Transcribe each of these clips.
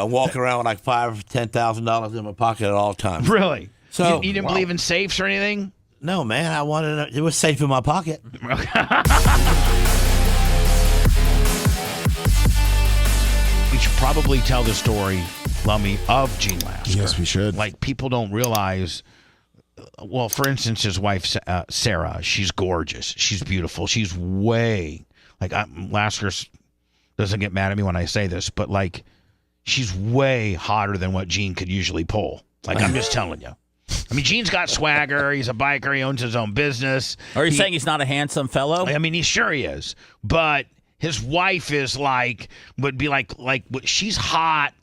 I walk around with like $5,000 or $10,000 in my pocket at all times. Really? So you didn't believe in safes or anything? No, man. I wanted it was safe in my pocket. We should probably tell the story, Lummy, of Gene Lasker. Yes, we should. Like, people don't realize. Well, for instance, his wife, Sarah, she's gorgeous. She's beautiful. She's way, like, Lasker doesn't get mad at me when I say this, but, like, she's way hotter than what Gene could usually pull. Like, I'm just telling you. I mean, Gene's got swagger. He's a biker. He owns his own business. Are you saying he's not a handsome fellow? I mean, he is. But his wife is would be like, she's hot.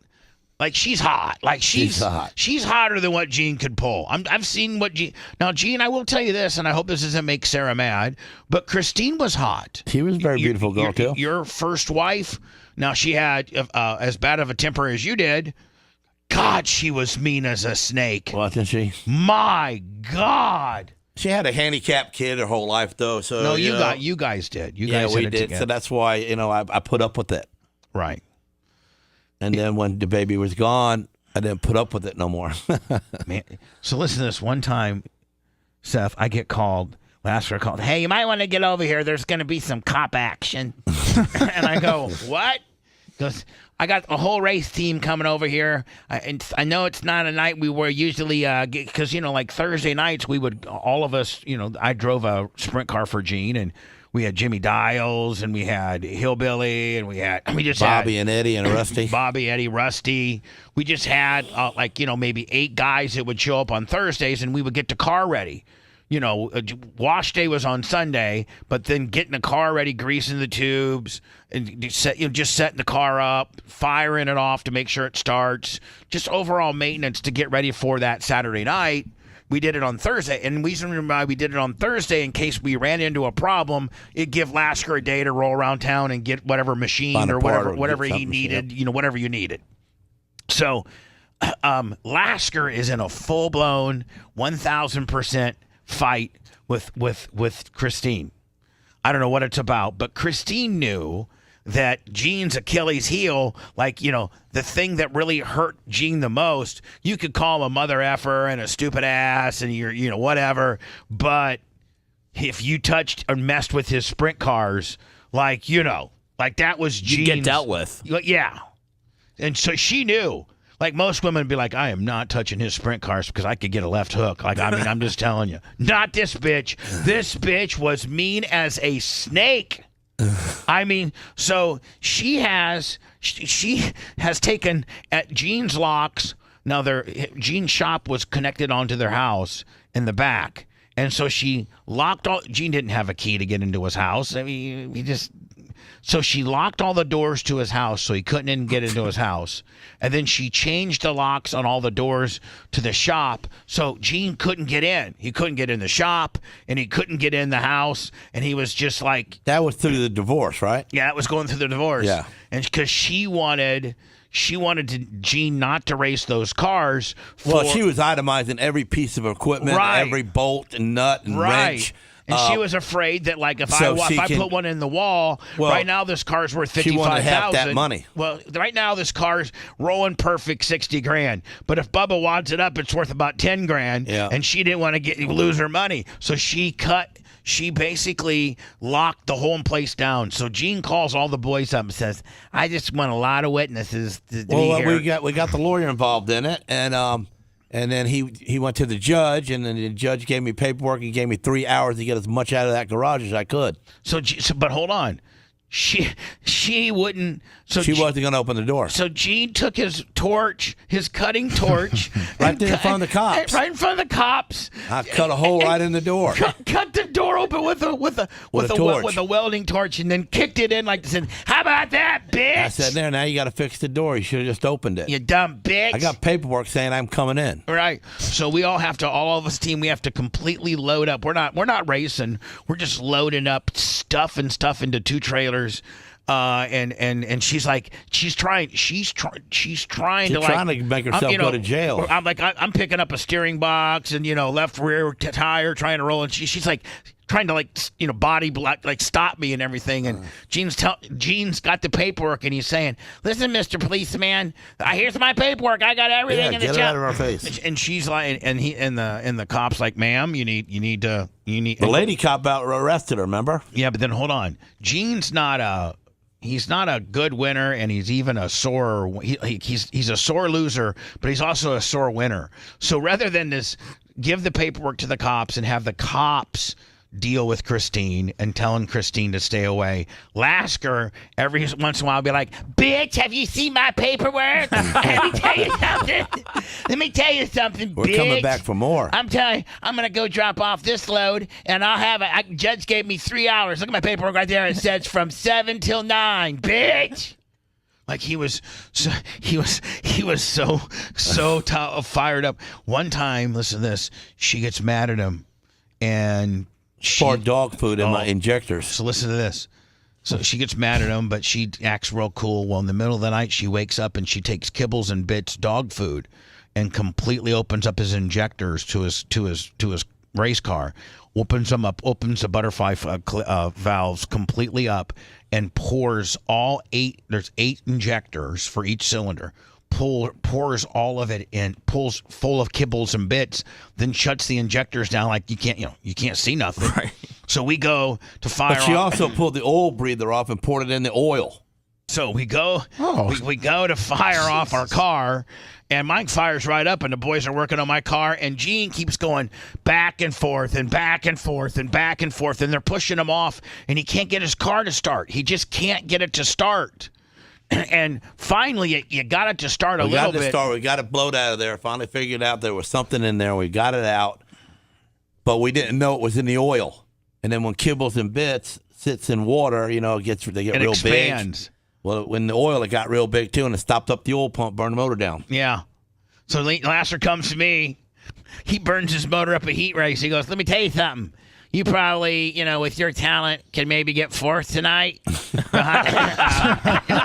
Like, she's hot. Like, she's hot. She's hotter than what Gene could pull. I've seen what Gene. Now, Gene, I will tell you this, and I hope this doesn't make Sarah mad, but Christine was hot. She was a very beautiful girl, too. Your first wife, now she had as bad of a temper as you did. God, she was mean as a snake. Wasn't she? My God. She had a handicapped kid her whole life, though. So no, you guys did. You guys we had it did. together. So that's why I put up with it. Right. And then when the baby was gone, I didn't put up with it no more. Man, so listen to this. One time, Seth, I get called. Lasker called. Hey, you might want to get over here. There's going to be some cop action. And I go, what? Because I got a whole race team coming over here. I know it's not a night we were usually, because, like Thursday nights, we would, all of us, I drove a sprint car for Gene, and we had Jimmy Dials, and we had Hillbilly, and we just Bobby and Eddie and Rusty. Bobby, Eddie, Rusty. We just had, maybe 8 guys that would show up on Thursdays, and we would get the car ready. Wash day was on Sunday, but then getting the car ready, greasing the tubes, and just setting the car up, firing it off to make sure it starts, just overall maintenance to get ready for that Saturday night. We did it on Thursday, and we did it on Thursday in case we ran into a problem. It'd give Lasker a day to roll around town and get whatever machine or whatever he needed, whatever you needed. So Lasker is in a full-blown 1,000% fight with Christine. I don't know what it's about, but Christine knew that Gene's Achilles heel, the thing that really hurt Gene the most, you could call him a mother effer and a stupid ass and you're, whatever, but if you touched or messed with his sprint cars, that was Gene's. You get dealt with. Yeah. And so she knew. Like, most women would be like, I am not touching his sprint cars because I could get a left hook. I'm just telling you. Not this bitch. This bitch was mean as a snake. So she has taken at Gene's locks. Now, Gene's shop was connected onto their house in the back. And so she locked all. Gene didn't have a key to get into his house. So she locked all the doors to his house so he couldn't even get into his house. And then she changed the locks on all the doors to the shop so Gene couldn't get in. He couldn't get in the shop, and he couldn't get in the house, and he was just like... That was through the divorce, right? Yeah, it was going through the divorce. Yeah. And because she wanted Gene not to race those cars. Well, she was itemizing every piece of equipment, every bolt and nut and wrench. And she was afraid that, if I put one in the wall, right now this car's worth $55,000. She wanted half that money. Well, right now this car's rolling perfect $60,000. But if Bubba wads it up, it's worth about $10,000. Yeah. And she didn't want to lose her money, so she basically locked the whole place down. So Gene calls all the boys up and says, "I just want a lot of witnesses to be here." we got the lawyer involved in it, and then he went to the judge, and then the judge gave me paperwork and gave me 3 hours to get as much out of that garage as I could. But hold on. She wouldn't. So she wasn't going to open the door. So Gene took his cutting torch, right there in front of the cops. Right in front of the cops. I cut a hole right in the door. Cut the door open with a welding torch, and then kicked it in like this. And how about that, bitch? I said, "There, now you got to fix the door. You should have just opened it. You dumb bitch." I got paperwork saying I'm coming in. Right. So we all have to. All of us team. We have to completely load up. We're not racing. We're just loading up stuff into 2 trailers. And she's trying to make herself go to jail. I'm picking up a steering box and left rear tire trying to roll, and she's like trying to body block, stop me and everything. And Gene's got the paperwork, and he's saying, "Listen, Mr. Policeman, here's my paperwork. I got everything in the get it out of our face." And she's like, and the cop's like, "Ma'am, you need to." The lady cop out arrested her. Remember? Yeah, but then hold on. Gene's not a good winner, and he's even a sore. He's a sore loser, but he's also a sore winner. So rather than give the paperwork to the cops and have the cops deal with Christine and telling Christine to stay away, Lasker every once in a while be like, "Bitch, have you seen my paperwork? Let me tell you something. We're bitch. coming back for more. I'm telling you, I'm going to go drop off this load, and I'll have it. Judge gave me 3 hours. Look at my paperwork right there. It says from 7 till 9, bitch." Like he was so fired up. One time, listen to this, she gets mad at him, and For dog food in my injectors. So listen to this. So she gets mad at him, but she acts real cool. Well, in the middle of the night, she wakes up and she takes Kibbles and Bits dog food and completely opens up his injectors to his race car, opens them up, opens the butterfly valves completely up, and pours all 8. There's 8 injectors for each cylinder. Pours all of it in, pulls full of Kibbles and Bits, then shuts the injectors down like you can't see nothing. Right. So we go to fire. But she also pulled the oil breather off and poured it in the oil. So we go we go to fire off our car, and Mike fires right up, and the boys are working on my car, and Gene keeps going back and forth and back and forth and back and forth, and they're pushing him off, and he can't get his car to start. He just can't get it to start. And finally, you got it to start a little bit. We got it blowed out of there. Finally figured out there was something in there. We got it out, but we didn't know it was in the oil. And then when Kibbles and Bits sits in water, they get real expands. big. Well, when the oil, it got real big too, and it stopped up the oil pump, burned the motor down. Yeah. So Lasker comes to me. He burns his motor up a heat race. He goes, "Let me tell you something. You probably, with your talent, can maybe get 4th tonight."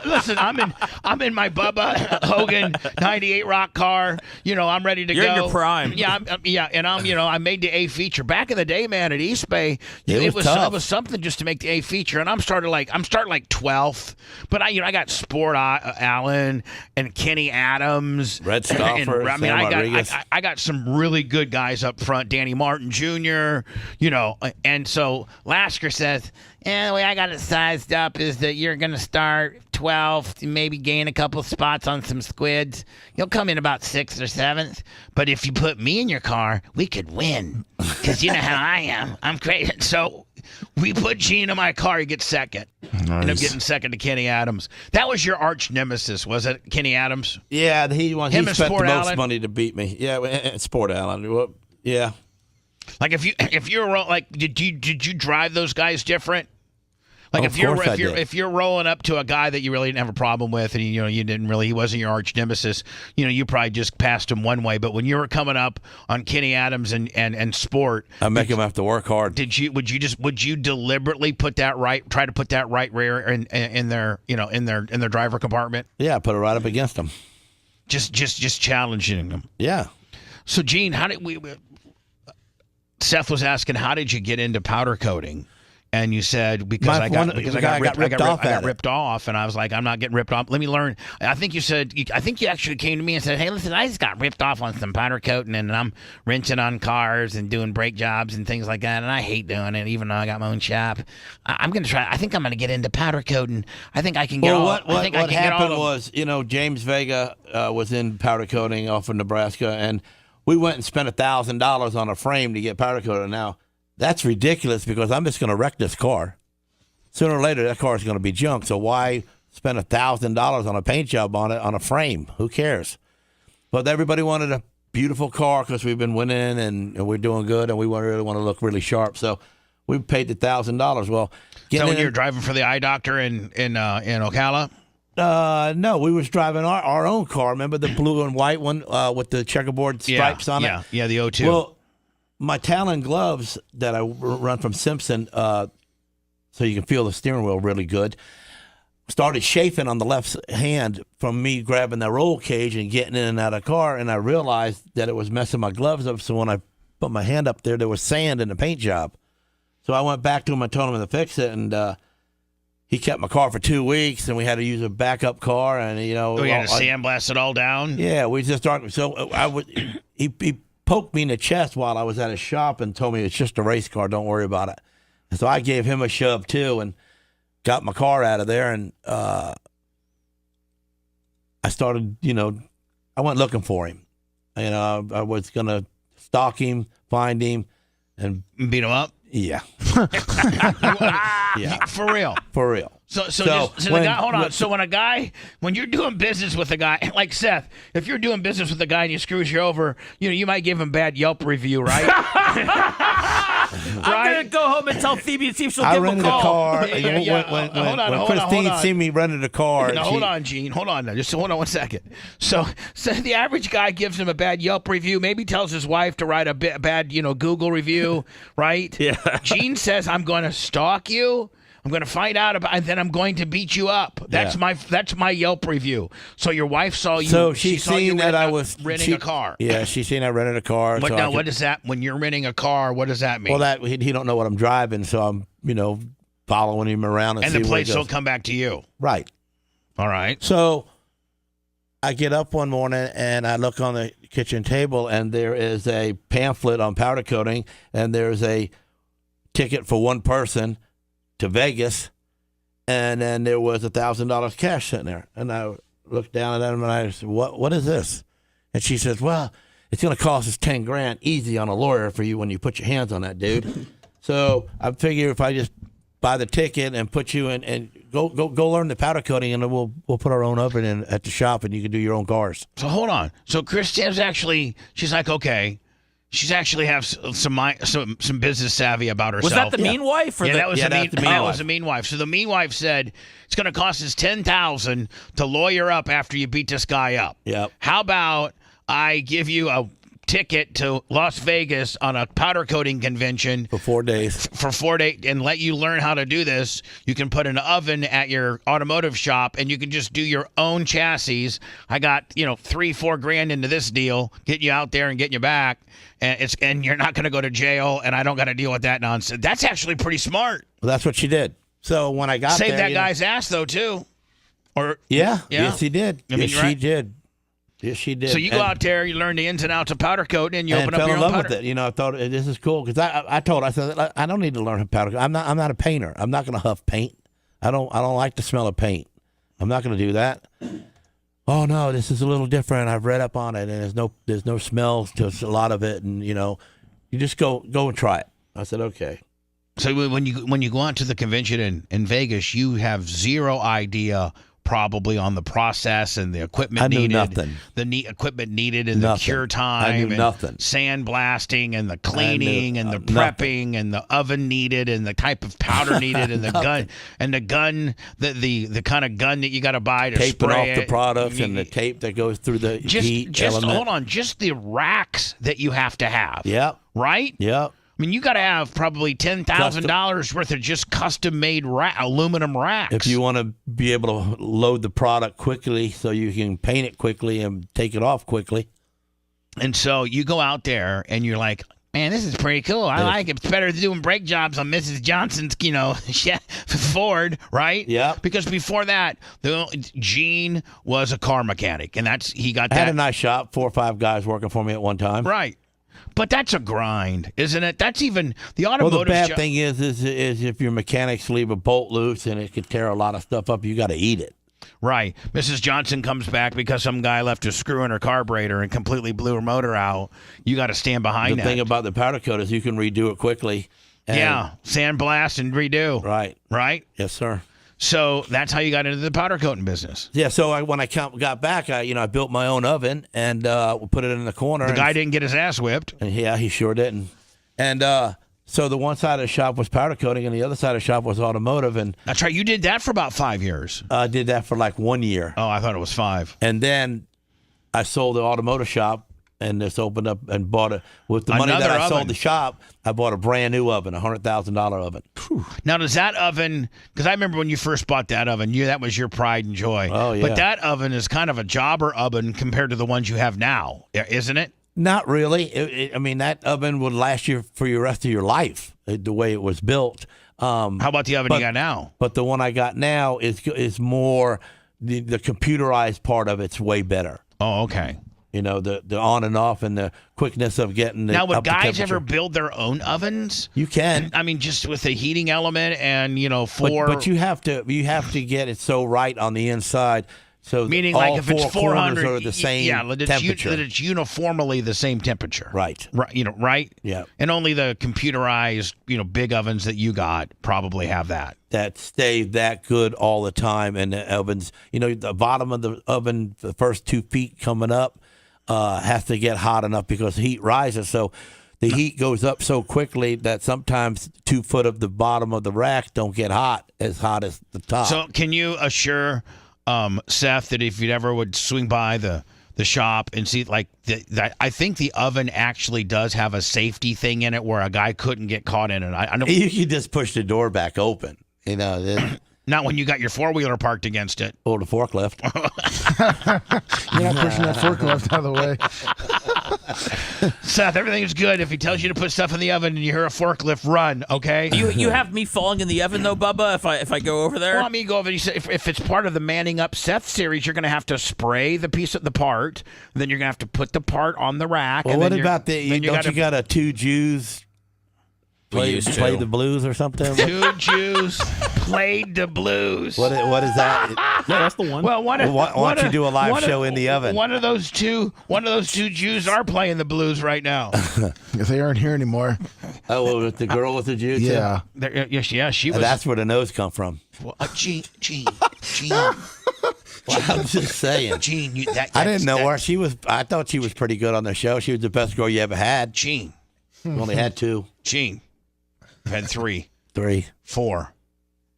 Listen, I'm in my Bubba Hogan '98 rock car. I'm ready to go. You're in your prime. Yeah, and I made the A feature back in the day, man. At East Bay, it was something just to make the A feature, and I'm starting like 12th. But I got Sport Allen and Kenny Adams, Red Stauffer, I got some really good guys up front, Danny Martin Jr. And so Lasker says, "The way I got it sized up is that you're going to start 12th, maybe gain a couple spots on some squids. You'll come in about 6th or 7th. But if you put me in your car, we could win. Because you know how I am. I'm crazy." So we put Gene in my car. He gets second. Nice. Ended up getting second to Kenny Adams. That was your arch nemesis, was it, Kenny Adams? Yeah, he spent the Sport most Allen? money to beat me. Yeah, Sport Allen. Yeah. Like if you're did you drive those guys different? Like if you're rolling up to a guy that you really didn't have a problem with, and he wasn't your arch nemesis, you probably just passed him one way. But when you were coming up on Kenny Adams and Sport, I make him have to work hard. Would you deliberately try to put that right rear in their driver compartment? Yeah, put it right up against him. Just challenging them. Yeah. So Gene, how did we? Seth was asking, how did you get into powder coating? And you said, because I got ripped off, and I was like, I'm not getting ripped off. Let me learn. I think you actually came to me and said, "Hey, listen, I just got ripped off on some powder coating, and I'm wrenching on cars and doing brake jobs and things like that, and I hate doing it, even though I got my own shop. I'm going to try. I think I'm going to get into powder coating. I think I can get all. What happened was, James Vega was in powder coating off of Nebraska, and we went and spent $1,000 on a frame to get powder coated. Now, that's ridiculous because I'm just going to wreck this car. Sooner or later, that car is going to be junk. So why spend $1,000 on a paint job on it on a frame? Who cares? But everybody wanted a beautiful car because we've been winning and we're doing good, and we really want to look really sharp. So we paid the $1,000. Well, so when you were driving for the eye doctor in Ocala? No, we was driving our own car. Remember the blue and white one with the checkerboard stripes on it? Yeah, the O2. Well, my Talon gloves that I run from Simpson, so you can feel the steering wheel really good, started chafing on the left hand from me grabbing the roll cage and getting in and out of the car, and I realized that it was messing my gloves up. So when I put my hand up there was sand in the paint job. So I went back to him and told him to fix it, and he kept my car for 2 weeks, and we had to use a backup car, and We had to sandblast it all down. Yeah, we just started. So he poked me in the chest while I was at his shop and told me it's just a race car, don't worry about it. And so I gave him a shove too, and got my car out of there, and I started, I went looking for him. I was gonna stalk him, find him, and beat him up. Yeah. Yeah. For real. For real. So the guy, hold on. So when you're doing business with a guy like Seth, if you're doing business with a guy and he screws you over, you might give him bad Yelp review, right? I'm gonna go home and tell Phoebe and see if she'll give him a call. Car. Hold Christine on. seen me rented a car. No, hold on, Gene. Hold on. Just hold on 1 second. So the average guy gives him a bad Yelp review, maybe tells his wife to write a bad, Google review, right? Yeah. Gene says, I'm going to stalk you. I'm going to find out about, and then I'm going to beat you up. That's my Yelp review. So your wife saw you. So she she's saw seen you that I was renting a car. Yeah, she's seen I rented a car. But now, what does that? When you're renting a car, what does that mean? Well, that he don't know what I'm driving, so I'm following him around and see the where plates he goes. will come back to you. Right. All right. So I get up one morning and I look on the kitchen table, and there is a pamphlet on powder coating, and there's a ticket for one person to Vegas. And then there was $1,000 cash sitting there. And I looked down at him and I said, what is this? And she says, well, it's going to cost us $10,000 easy on a lawyer for you when you put your hands on that, dude. So I figure if I just buy the ticket and put you in and go learn the powder coating, and then we'll put our own oven in at the shop and you can do your own cars. So hold on. So Christine's she's like, okay. She's actually have some business savvy about herself. Was that the mean wife? Or that was the mean. That was the mean wife. So the mean wife said it's going to cost us $10,000 to lawyer up after you beat this guy up. Yep. How about I give you a ticket to Las Vegas on a powder coating convention For 4 days. And let you learn how to do this. You can put an oven at your automotive shop and you can just do your own chassis. I got, $3-4 grand into this deal, getting you out there and getting you back. And you're not going to go to jail, and I don't got to deal with that nonsense. That's actually pretty smart. Well, that's what she did. So when I got Saved there, that guy's ass, though, too. Yeah. Yes, he did. She did. Yes, she did. So you go out there, you learn the ins and outs of powder coating, and you open up your own fell in love powder. with it. I thought this is cool because I said I don't need to learn powder. I'm not a painter. I'm not going to huff paint. I don't like the smell of paint. I'm not going to do that. Oh no, this is a little different. I've read up on it, and there's no smells to a lot of it, and you just go and try it. I said okay. So when you go out to the convention in Vegas, you have zero idea probably on the process and the equipment needed. I knew nothing. The equipment needed and the cure time. I knew and nothing. Sandblasting and the cleaning and the prepping and the oven needed and the type of powder needed and the gun and the kind of gun that you got to buy to taping spray off the products and the tape that goes through the heat element. Hold on, just the racks that you have to have. Yep. Right? Yep. I mean, you got to have probably $10,000 worth of just custom-made aluminum racks. If you want to be able to load the product quickly so you can paint it quickly and take it off quickly. And so you go out there and you're like, man, this is pretty cool. I like it. It's better than doing brake jobs on Mrs. Johnson's, Ford, right? Yeah. Because before that, Gene was a car mechanic, and he got that. I had a nice shop, 4 or 5 guys working for me at one time. Right. But that's a grind, isn't it? That's even the automotive. Well, the bad thing is if your mechanics leave a bolt loose and it could tear a lot of stuff up, you got to eat it. Right. Mrs. Johnson comes back because some guy left a screw in her carburetor and completely blew her motor out. You got to stand behind that. The thing about the powder coat is you can redo it quickly. Sandblast and redo. Right. Right? Yes, sir. So that's how you got into the powder coating business. Yeah, so when I got back, I built my own oven and put it in the corner. The guy didn't get his ass whipped. And yeah, he sure didn't. And so the one side of the shop was powder coating and the other side of the shop was automotive. And that's right. You did that for about 5 years. I did that for like 1 year. Oh, I thought it was 5. And then I sold the automotive shop and just opened up and bought it. With the money that I sold the shop, I bought a brand new oven, a $100,000 oven. Whew. Now, does that oven, because I remember when you first bought that oven, that was your pride and joy. Oh, yeah. But that oven is kind of a jobber oven compared to the ones you have now, isn't it? Not really. I mean, that oven would last you for your rest of your life, the way it was built. How about the oven you got now? But the one I got now is more the computerized part of it's way better. Oh, okay. You know, the on and off and the quickness of getting the Now, would up to guys temperature. ever build their own ovens? You can. I mean, just with the heating element and But you have to get it so right on the inside. So meaning all like if it's four 400, corners are the same temperature. that it's uniformly the same temperature. Right. Right. Right. Yeah. And only the computerized, big ovens that you got probably have that. That stay that good all the time, and the ovens, the bottom of the oven, the first 2 feet coming up, has to get hot enough because the heat rises. So the heat goes up so quickly that sometimes 2 foot of the bottom of the rack don't get as hot as the top. So can you assure Seth that if you ever would swing by the shop and see I think the oven actually does have a safety thing in it where a guy couldn't get caught in it. I know you can just push the door back open, not when you got your 4-wheeler parked against it. or the forklift. You're not pushing that forklift out of the way. Seth, everything's good. If he tells you to put stuff in the oven and you hear a forklift, run, okay? You have me falling in the oven though, Bubba. If I go over there. Well, I mean, go over. You say if it's part of the Manning Up Seth series, you're going to have to spray the piece of the part. Then you're going to have to put the part on the rack. Well, and what then about you got a 2 Jews play the blues or something? 2 Jews played the blues. What is that? Yeah, that's the one. Well, Why don't you do a live show in the oven? One of those two Jews are playing the blues right now. If they aren't here anymore. Oh, with the girl with the Jew? too? Yeah. Yes, she was. That's where the nose come from. Well, Gene. Well, I'm just saying. Gene, I didn't know her. I thought she was pretty good on the show. She was the best girl you ever had. Gene. You only had 2. Gene. I've had 3. 3. 4.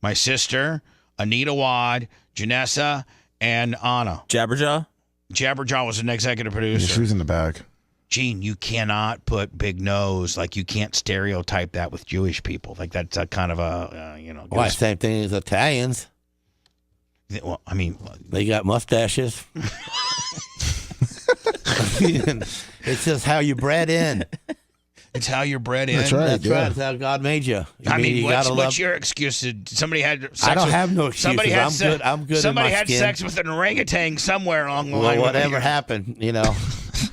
My sister, Anita Wad, Janessa, and Anna. Jabberjaw? Jabberjaw was an executive Yeah, producer. she was in the back. Gene, you cannot put big nose. Like, you can't stereotype that with Jewish people. Like, that's a kind of a, Why, same thing as Italians. Well, I mean, They got mustaches. It's just how you bred in. it's how you're bred in. That's right. That's Yeah. right. That's how God made you. I mean, you what's, gotta what's your excuse? Somebody had sex I don't with, have no excuses. Somebody had I'm good Somebody in my had skin. sex with an orangutan somewhere along the line. Well, whatever happened,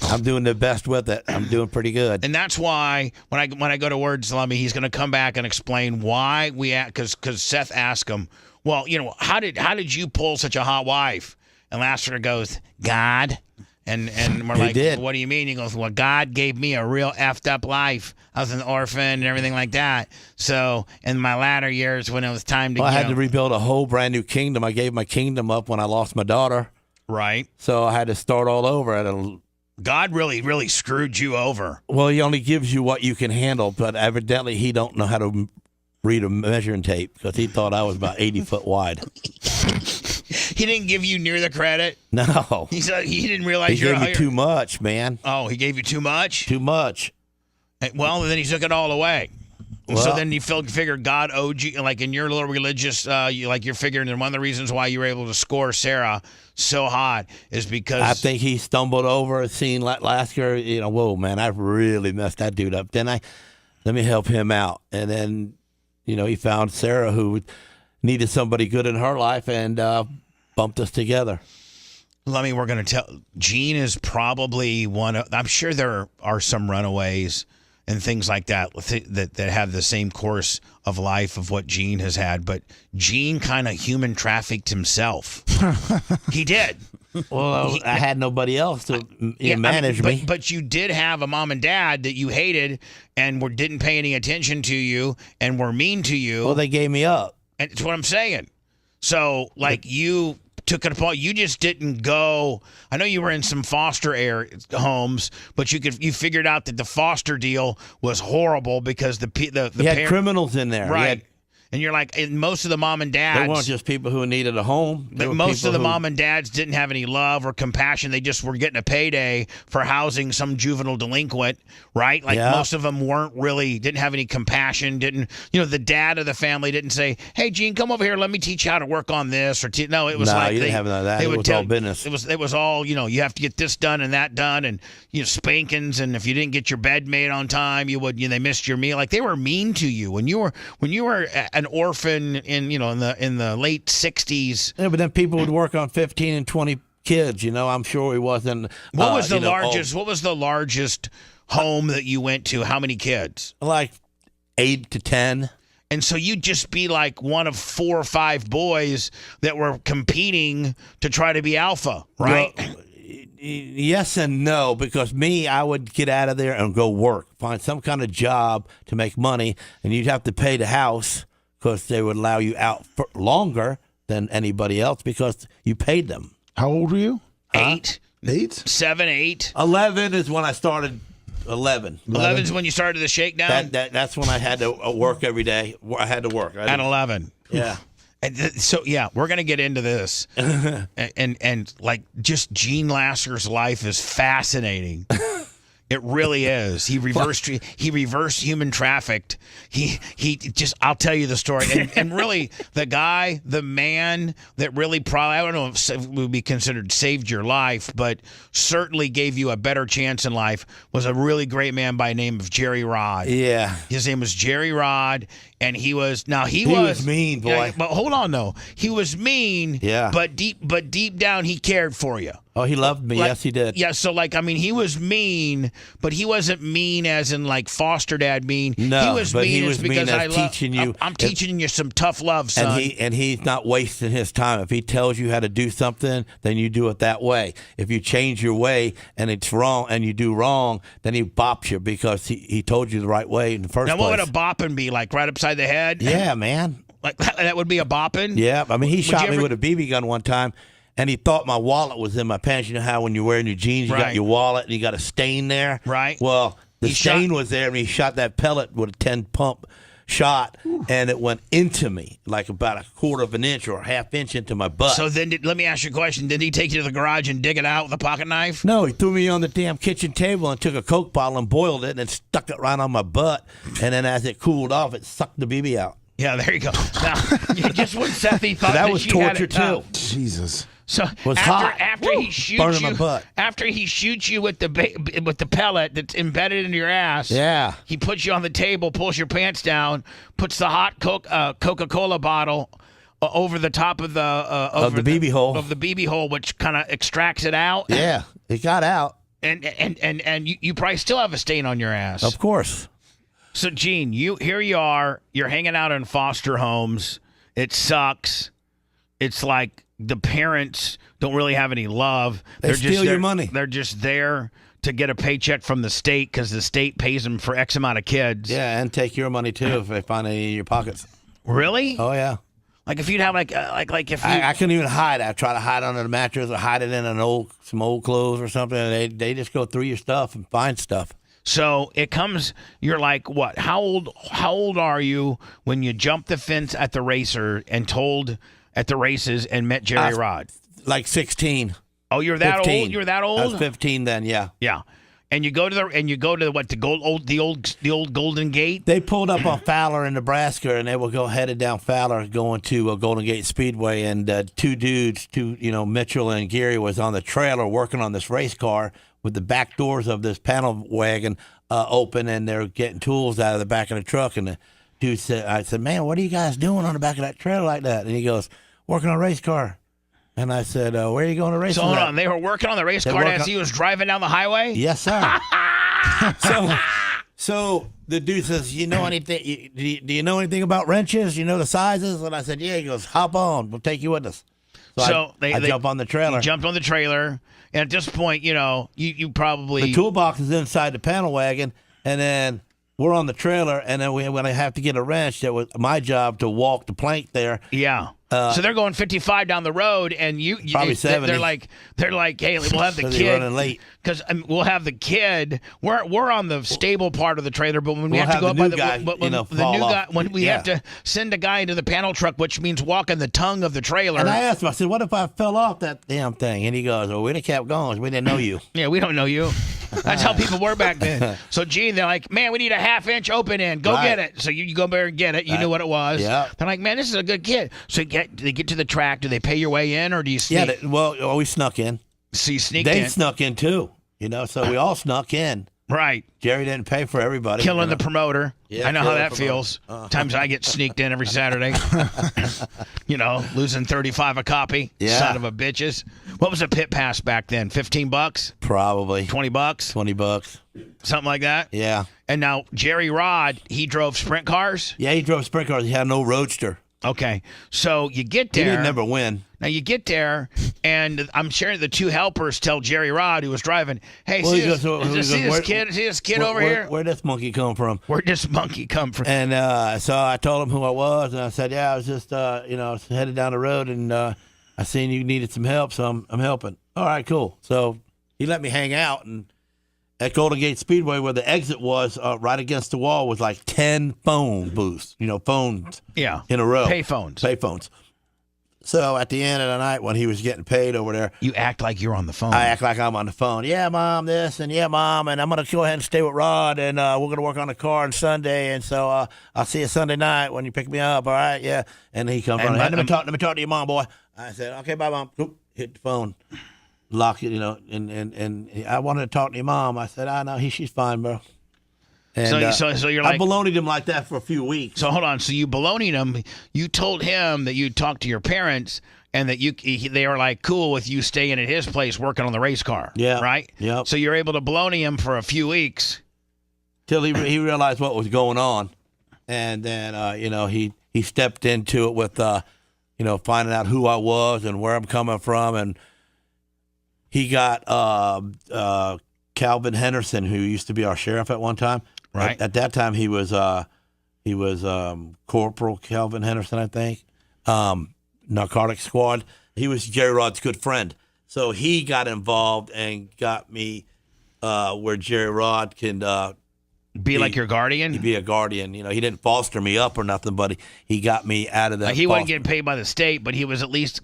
I'm doing the best with it. I'm doing pretty good. And that's why when I go to Word Salami, he's going to come back and explain why we because Seth asked him, well, how did you pull such a hot wife? And Lasker goes, God. And we're He like, did. what do you mean? He goes, well, God gave me a real effed up life. I was an orphan and everything like that. So in my latter years, when it was time to, I had to rebuild a whole brand new kingdom. I gave my kingdom up when I lost my daughter, right? so I had to start all over. God really, really screwed you over. Well, he only gives you what you can handle, but evidently he don't know how to read a measuring tape because he thought I was about 80 foot wide. He didn't give you near the credit. No, He said he didn't realize he you're gave me too much, man. Oh, he gave you too much. Too much. Well, then he took it all away. So Well- then you figured God owed you, like in your little religious, you're figuring that one of the reasons why you were able to score Sarah so hot is because I think he stumbled over, seen Lasker. Whoa, man, I really messed that dude up. Then let me help him out, and then he found Sarah who needed somebody good in her life, and bumped us together. we're going to tell. Gene is probably one of. I'm sure there are some runaways and things like that that have the same course of life of what Gene has had, but Gene kind of human trafficked himself. He did. Well, I had nobody else to manage me. But you did have a mom and dad that you hated and didn't pay any attention to you and were mean to you. Well, they gave me up. And it's what I'm saying. So, you took it upon. You just didn't go. I know you were in some foster homes, but you figured out that the foster deal was horrible because the You had criminals in there. right. And you're like, and most of the mom and They dads. weren't just people who needed a home. They But were most of people the who- mom and dads didn't have any love or compassion. They just were getting a payday for housing some juvenile delinquent, right? Like Yeah. most of them didn't have any compassion. The dad of the family didn't say, "Hey, Gene, come over here. Let me teach you how to work on this." No, it was No, like you didn't have none of that. They It would was tell all business. It was all you have to get this done and that done, and spankings, and if you didn't get your bed made on time, they missed your meal. Like they were mean to you when you were an orphan in the late 60s. Yeah, but then people would work on 15 and 20 kids. I'm sure he wasn't. What was the largest? What was the largest home that you went to? How many kids? Like 8 to 10. And so you'd just be like one of 4 or 5 boys that were competing to try to be alpha, right? Well, yes and no, because I would get out of there and go work, find some kind of job to make money, and you'd have to pay the house because they would allow you out for longer than anybody else because you paid them. How old were you? 8, 8? 7, 8. 11 is when I started. 11. 11 is when you started the shakedown. That's when I had to work every day. I had to work. At 11. Yeah. So we're gonna get into this, and like just Gene Lasker's life is fascinating. It really is. He reversed human trafficked. I'll tell you the story. And really, the man that really probably, I don't know if it would be considered saved your life, but certainly gave you a better chance in life, was a really great man by the name of Jerry Rod. Yeah. His name was Jerry Rod, and he was mean, boy. Yeah, but hold on, though. He was mean, Yeah. but deep down, he cared for you. Oh, he loved me. Yes, he did. Yeah, so he was mean, but he wasn't mean as in like foster dad mean. No, he was but mean he was because mean I as love teaching you. I'm teaching you some tough love, son. And he's not wasting his time. If he tells you how to do something, then you do it that way. If you change your way and it's wrong and you do wrong, then he bops you because he told you the right way in the first now, place. what would a bopping be like? Right upside the head? Yeah, man. Like that would be a bopping? Yeah, I mean, he shot me ever- with a BB gun one time, and he thought my wallet was in my pants. You know how when you're wearing your jeans, you Right. got your wallet, and you got a stain there? Right. Well, the He stain shot- was there, and he shot that pellet with a 10-pump shot, and it went into me, like about a quarter of an inch or a half inch into my butt. So then, let me ask you a question. Did he take you to the garage and dig it out with a pocket knife? No, he threw me on the damn kitchen table and took a Coke bottle and boiled it and then stuck it right on my butt. And then as it cooled off, it sucked the BB out. Yeah, there you go. Now, just when Sethy thought That was she had torture, it tough. too. Jesus. So Was hot. after he shoots Burning you, my butt. after he shoots you with the pellet that's embedded into your ass, Yeah. he puts you on the table, pulls your pants down, puts the hot Coca-Cola bottle over the top of the BB hole. of the BB hole, which kind of extracts it out. Yeah, it got out. And you probably still have a stain on your ass. Of course. So, Gene, here you are. You're hanging out in foster homes. It sucks. It's like the parents don't really have any love. They steal your money. They're just there to get a paycheck from the state because the state pays them for X amount of kids. Yeah, and take your money, too, if they find any in your pockets. Really? Oh, yeah. Like if you'd have like if you. I couldn't even hide. I try to hide under the mattress or hide it in some old clothes or something. And they just go through your stuff and find stuff. So it comes. You're like what? How old are you when you jumped the fence at the racer and told at the races and met Jerry Rod? Like 16. Oh, you're that 15. old. You're that old. I was 15 then. Yeah. Yeah. And you go to the old Golden Gate. They pulled up on Fowler in Nebraska, and they would go headed down Fowler, going to Golden Gate Speedway. And two dudes, Mitchell and Gary, was on the trailer working on this race car with the back doors of this panel wagon open, and they're getting tools out of the back of the truck. And the dude said, "I said, man, what are you guys doing on the back of that trailer like that?" And he goes, "Working on a race car." And I said, "Where are you going to race?" So hold on, they were working on the race car as he was driving down the highway. Yes, sir. So the dude says, "You know anything? Do you know anything about wrenches? You know the sizes?" And I said, "Yeah." He goes, "Hop on. We'll take you with us." So I jump on the trailer. You jumped on the trailer, and at this point, you probably The toolbox is inside the panel wagon, and then we're on the trailer, and then when I have to get a wrench, that was my job to walk the plank there. Yeah. So they're going 55 down the road, and Probably 70. They're like, hey, we'll have the So they're kid running late. because we'll have the kid. We're on the stable part of the trailer, but when we We'll have to go have up the by new the guy, when the fall new off. guy, when we have to send a guy into the panel truck, which means walking the tongue of the trailer. And I asked him, I said, what if I fell off that damn thing? And he goes, well, we'd have kept going. We didn't know you. Yeah, we don't know you. That's how people were back then. So, Gene, they're like, man, we need a half-inch open end. Go Right. get it. So you go there and get it. You knew what it was. Yeah. They're like, man, this is a good kid. So they get to the track. Do they pay your way in, or do you sneak? Yeah, we snuck in. So you sneaked They in. snuck in, too. So we all snuck in. Right. Jerry didn't pay for everybody. Killing the promoter. Yeah, I know how killing that the promoter. feels. Times I get sneaked in every Saturday. Losing 35 a copy. Yeah. Son of a bitches. What was a pit pass back then? $15? Probably. $20? $20. Something like that? Yeah. And now Jerry Rod, he drove sprint cars? Yeah, he drove sprint cars. He had no roadster. Okay. So you get He there. didn't never win. Now you get there, and I'm sure the two helpers tell Jerry Rod, who was driving, "Hey, Well, see he this, goes, see this kid over here? Where'd this monkey come from? Where'd this monkey come from?" And so I told him who I was, and I said, yeah, I was just, I was headed down the road, and I seen you needed some help, so I'm helping. All right, cool. So he let me hang out, and at Golden Gate Speedway, where the exit was, right against the wall, was like 10 phone booths, phones Yeah. in a row. Payphones. So at the end of the night, when he was getting paid over there, You act like you're on the phone. I act like I'm on the phone. Yeah, Mom, this, and yeah, Mom, and I'm going to go ahead and stay with Rod, and we're going to work on the car on Sunday, and so I'll see you Sunday night when you pick me up, all right? Yeah. And he comes And running. Let me talk to your mom, boy. I said, okay, bye, Mom. Oop, hit the phone. Lock it, and I wanted to talk to your mom. I said, I know, she's fine, bro. And, so you're I like, baloneyed him like that for a few weeks. so hold on. So you baloneyed him. You told him that you talked to your parents and that they were like cool with you staying at his place working on the race car. Yeah. Right? Yep. So you're able to baloney him for a few weeks. Till he realized what was going on, and then he stepped into it with finding out who I was and where I'm coming from, and he got Calvin Henderson, who used to be our sheriff at one time. Right. At that time, he was Corporal Calvin Henderson, I think. Narcotic Squad. He was Jerry Rod's good friend, so he got involved and got me where Jerry Rod can. Be like your guardian. He'd be a guardian. He didn't foster me up or nothing, but he got me out of that. Like he wasn't getting paid by the state, but he was at least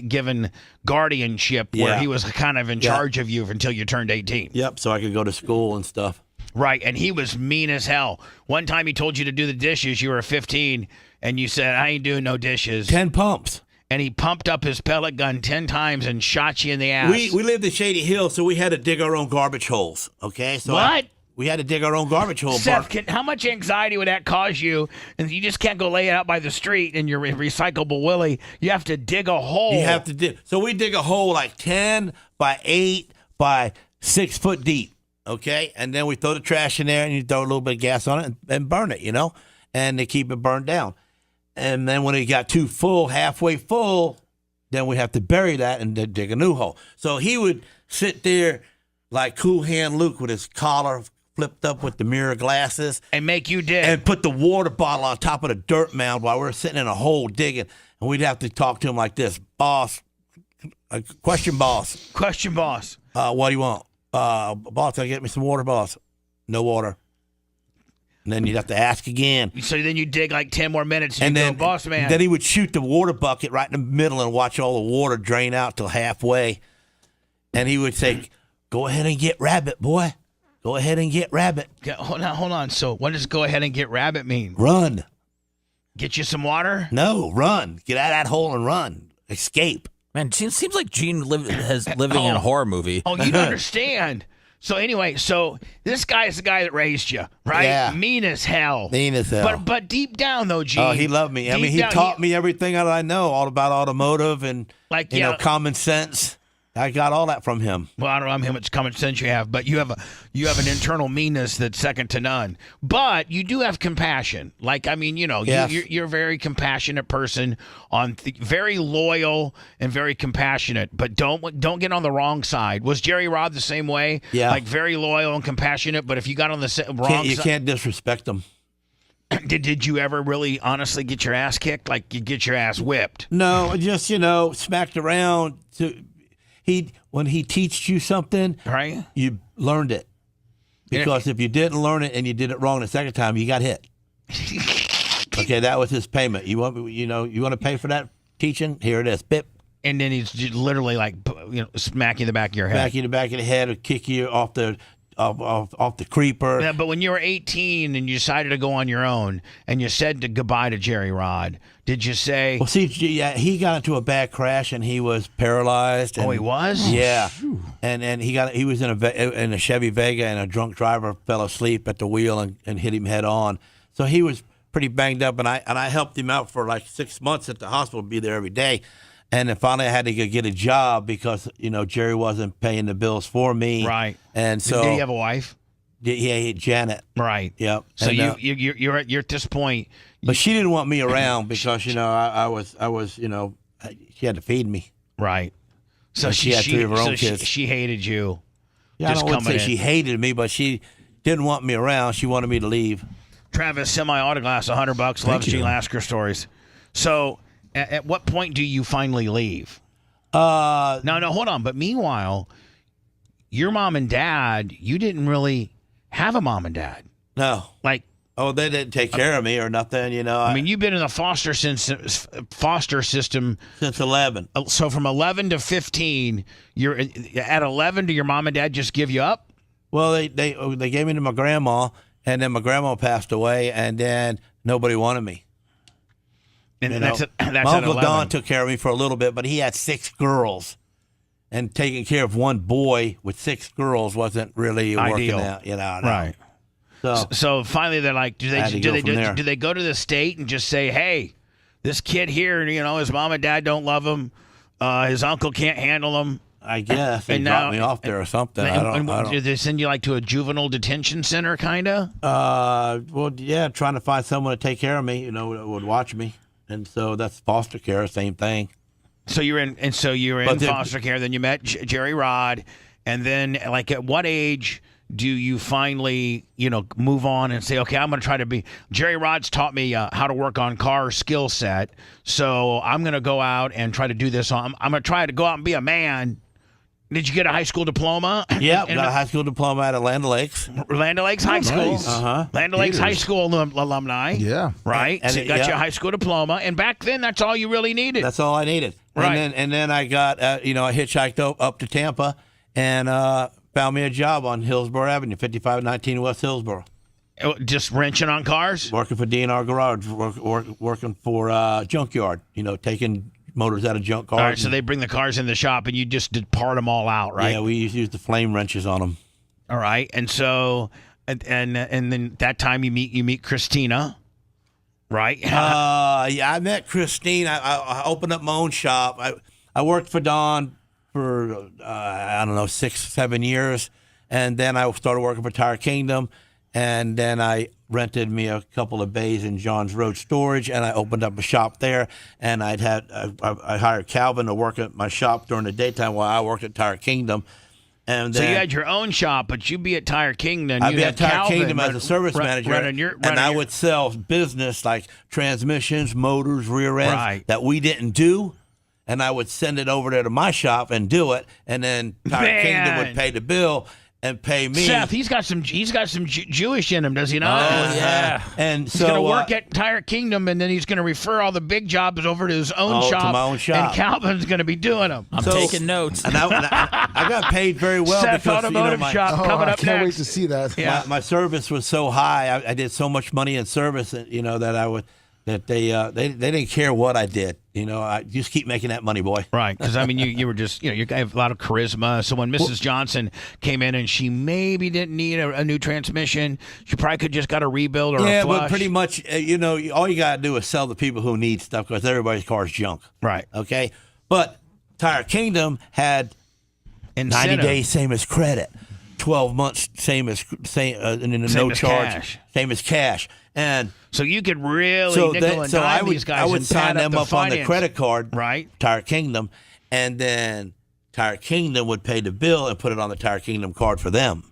given guardianship where Yeah. he was kind of in charge of you until you turned 18. Yep, so I could go to school and stuff. Right, and he was mean as hell. One time he told you to do the dishes. You were 15, and you said, I ain't doing no dishes. 10 pumps. And he pumped up his pellet gun 10 times and shot you in the ass. We lived in Shady Hill, so we had to dig our own garbage holes. Okay, so What? we had to dig our own garbage hole. Seth, how much anxiety would that cause you? And you just can't go lay it out by the street in your recyclable Willie. You have to dig a hole. You have to dig. So we dig a hole like 10 by 8 by 6 foot deep. Okay, and then we throw the trash in there, and you throw a little bit of gas on it and burn it, and to keep it burned down. And then when it got too full, halfway full, then we have to bury that and then dig a new hole. So he would sit there like Cool Hand Luke with his collar flipped up with the mirror glasses and make you dig. and put the water bottle on top of the dirt mound while we're sitting in a hole digging. And we'd have to talk to him like this, boss, question, boss. Question, boss. What do you want? Boss, I get me some water, boss. No water. And then you'd have to ask again. So then you dig like 10 more minutes and then, you go, boss man. Then he would shoot the water bucket right in the middle and watch all the water drain out till halfway. And he would say, go ahead and get rabbit, boy. Go ahead and get rabbit. Hold on. So what does go ahead and get rabbit mean? Run. Get you some water? No, run. Get out of that hole and run. Escape. Man, seems like Gene is living in a horror movie. Oh, you don't understand. So anyway, this guy is the guy that raised you, right? Yeah. Mean as hell. Mean as hell. But deep down though, Gene. Oh, he loved me. I mean, he taught me everything that I know, all about automotive and common sense. I got all that from him. Well, I don't know how much common sense you have, but you have an internal meanness that's second to none. But you do have compassion. Like, I mean, Yes. you're a very compassionate person, very loyal and very compassionate. But don't get on the wrong side. Was Jerry Rod the same way? Yeah. Like very loyal and compassionate, but if you got on the wrong side, You can't disrespect them. Did you ever really honestly get your ass kicked? Like you get your ass whipped? No, just smacked around. When he teaches you something, Right. you learned it. Because if you didn't learn it and you did it wrong the second time, you got hit. Okay, that was his payment. You want to pay for that teaching? Here it is. Bip. And then he's just literally like, smack you in the back of your head. Smack you in the back of the head or kick you off the creeper. Yeah, but when you were 18 and you decided to go on your own and you said goodbye to Jerry Rod, did you say? Well, see, yeah, he got into a bad crash and he was paralyzed. And, Oh, he was? Yeah, and he was in a Chevy Vega and a drunk driver fell asleep at the wheel and hit him head on. So he was pretty banged up, and I helped him out for like 6 months at the hospital, be there every day. And then finally, I had to go get a job because Jerry wasn't paying the bills for me. Right. And so did he have a wife? Yeah, Janet. Right. Yep. So And, you're at this point. but she didn't want me around because I was she had to feed me. Right. So And she had 3 of her own kids. She hated you. Yeah, just I don't want to say coming in. she hated me, but she didn't want me around. She wanted me to leave. Travis, semi-autographs, $100. Loves Gene Lasker stories. So, at what point do you finally leave? No, hold on. But meanwhile, your mom and dad, you didn't really have a mom and dad. No. Like, Oh, they didn't take care of me or nothing, I mean, you've been in the foster system since 11. So from 11 to 15, you're at 11. Do your mom and dad just give you up? Well, they gave me to my grandma, and then my grandma passed away, and then nobody wanted me. And You that's know, at my 11. Uncle Don took care of me for a little bit, but he had 6 girls, and taking care of one boy with 6 girls wasn't really Ideal. working out. No. Right. So finally, they're like, do had to go from there. they go to the state and just say, hey, this kid here, his mom and dad don't love him, his uncle can't handle him. I guess they And dropped now- me off there or something. I don't. Did they send you like to a juvenile detention center, kind of? Well, yeah, trying to find someone to take care of me, that would watch me, and so that's foster care, same thing. So you're in, foster care. Then you met Jerry Rod, and then like at what age do you finally move on and say, okay, I'm going to try to be? Jerry Rod's taught me how to work on car skill set, so I'm going to go out and try to do this. I'm going to try to go out and be a man. Did you get a high school diploma? Yeah, got a high school diploma at Land Lakes. Land Lakes High School. nice. Uh-huh. Land Lakes High School alumni. Yeah. Right? And so you got yeah. your high school diploma, and back then that's all you really needed. That's all I needed. Right. And then I got, I hitchhiked up to Tampa and found me a job on Hillsborough Avenue, 5519 West Hillsborough. Just wrenching on cars? Working for DNR Garage, working for Junkyard, taking motors out of junk cars. All right, so they bring the cars in the shop, and you just did part them all out, right? Yeah, we used to use the flame wrenches on them. All right, and so, and then that time you meet Christina, right? Yeah, I met Christine. I opened up my own shop. I worked for Don for, 6-7 years, and then I started working for Tire Kingdom, and then I rented me a couple of bays in John's Road Storage, and I opened up a shop there, and I hired Calvin to work at my shop during the daytime while I worked at Tire Kingdom. And So then you had your own shop, but you'd be at Tire Kingdom. I'd you be had at Tire Calvin Kingdom as a service manager, and I would sell business like transmissions, motors, rear ends Right. that we didn't do, and I would send it over there to my shop and do it, and then Tire Kingdom would pay the bill and pay me. Seth, he's got some Jewish in him, does he not? Oh, yeah. And He's so going to work at Tire Kingdom, and then he's going to refer all the big jobs over to his own to shop. my own shop. And Calvin's going to be doing them. I'm So- taking notes. and I got paid very well Seth because Automotive my, Shop Oh, coming I up can't wait next. to see that. Yeah. my service was so high. I did so much money in service that that they didn't care what I did. I just keep making that money, boy. Right, because I mean, you were just you have a lot of charisma. So when Mrs. Johnson came in and she maybe didn't need a new transmission, she probably could just got a rebuild or Yeah, a flush. but pretty much, all you got to do is sell the people who need stuff because everybody's car is junk. Right. Okay? But Tire Kingdom had 90 Incentive. days, same as credit. 12 months, same as and then no as charge, cash. same as cash. And So you could really so, nickel and dime these guys I would and sign pad them the up on the finance. credit card, Right. Tire Kingdom, and then Tire Kingdom would pay the bill and put it on the Tire Kingdom card for them.